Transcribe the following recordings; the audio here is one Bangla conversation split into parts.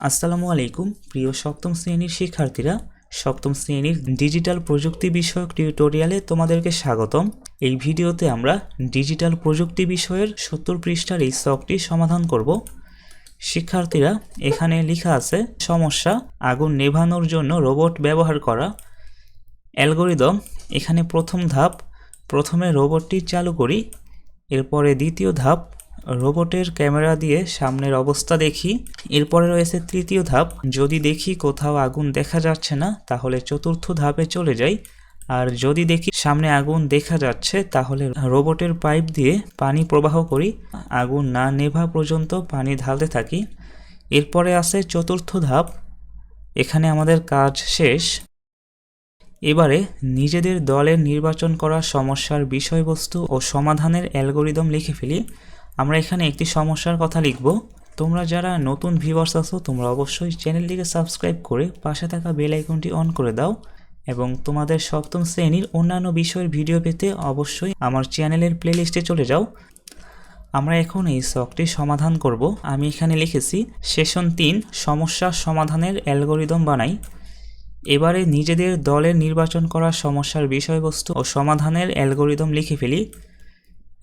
আসসালামু আলাইকুম প্রিয় সপ্তম শ্রেণীর শিক্ষার্থীরা। সপ্তম শ্রেণীর ডিজিটাল প্রযুক্তি বিষয়ক টিউটোরিয়ালে তোমাদেরকে স্বাগতম। এই ভিডিওতে আমরা ডিজিটাল প্রযুক্তি বিষয়ের 70 পৃষ্ঠার এই ছকটি সমাধান করব। শিক্ষার্থীরা, এখানে লেখা আছে সমস্যা, আগুন নেভানোর জন্য রোবট ব্যবহার করা। অ্যালগরিদম, এখানে প্রথম ধাপ, প্রথমে রোবটটি চালু করি, এরপরে দ্বিতীয় ধাপ, রোবটের ক্যামেরা দিয়ে সামনের অবস্থা দেখি। এরপরে রয়েছে তৃতীয় ধাপ, যদি দেখি কোথাও আগুন দেখা যাচ্ছে না তাহলে চতুর্থ ধাপে চলে যাই, আর যদি দেখি সামনে আগুন দেখা যাচ্ছে তাহলে রোবটের পাইপ দিয়ে পানি প্রবাহ করি, আগুন না নেভা পর্যন্ত পানি ঢালতে থাকি। এরপরে আছে চতুর্থ ধাপ, এখানে আমাদের কাজ শেষ। এবারে নিজেদের দলের নির্বাচন করা সমস্যার বিষয়বস্তু ও সমাধানের অ্যালগরিদম লিখে ফেলি। আমরা এখানে একটি সমস্যার কথা লিখব। তোমরা যারা নতুন ভিউয়ার্স আছো তোমরা অবশ্যই চ্যানেলটিকে সাবস্ক্রাইব করে পাশে থাকা বেল আইকনটি অন করে দাও, এবং তোমাদের সপ্তম শ্রেণীর অন্যান্য বিষয়ের ভিডিও পেতে অবশ্যই আমার চ্যানেলের প্লেলিস্টে চলে যাও। আমরা এখন এই ছকটি সমাধান করব। আমি এখানে লিখেছি সেশন 3, সমস্যা সমাধানের অ্যালগরিদম বানাই। এবারে নিজেদের দলের নির্বাচন করা সমস্যার বিষয়বস্তু ও সমাধানের অ্যালগরিদম লিখে ফেলি।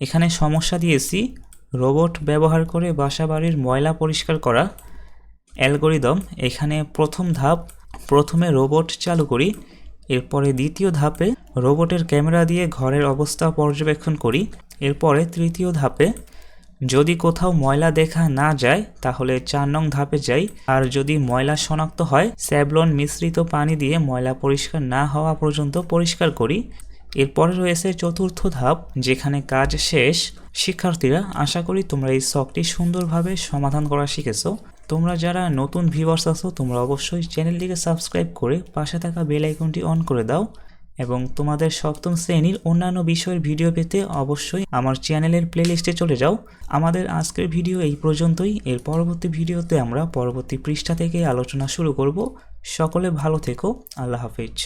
এখানে সমস্যা দিয়েছি রোবট ব্যবহার করে বাসাবাড়ির ময়লা পরিষ্কার করা। অ্যালগরিদম, এখানে প্রথম ধাপ, প্রথমে রোবট চালু করি, এরপরে দ্বিতীয় ধাপে রোবটের ক্যামেরা দিয়ে ঘরের অবস্থা পর্যবেক্ষণ করি। এরপরে তৃতীয় ধাপে যদি কোথাও ময়লা দেখা না যায় তাহলে 4 নং ধাপে যাই, আর যদি ময়লা শনাক্ত হয় স্যাভলন মিশ্রিত পানি দিয়ে ময়লা পরিষ্কার না হওয়া পর্যন্ত পরিষ্কার করি। এরপরে রয়েছে চতুর্থ ধাপ, যেখানে কাজ শেষ। শিক্ষার্থীরা, আশা করি তোমরা এই ছকটি সুন্দরভাবে সমাধান করা শিখেছো। তোমরা যারা নতুন ভিউয়ার্স আছো তোমরা অবশ্যই চ্যানেলটিকে সাবস্ক্রাইব করে পাশে থাকা বেল আইকনটি অন করে দাও, এবং তোমাদের সপ্তম শ্রেণীর অন্যান্য বিষয়ের ভিডিও পেতে অবশ্যই আমার চ্যানেলের প্লেলিস্টে চলে যাও। আমাদের আজকের ভিডিও এই পর্যন্তই। এর পরবর্তী ভিডিওতে আমরা পরবর্তী পৃষ্ঠা থেকে আলোচনা শুরু করব। সকলে ভালো থেকো। আল্লাহ হাফেজ।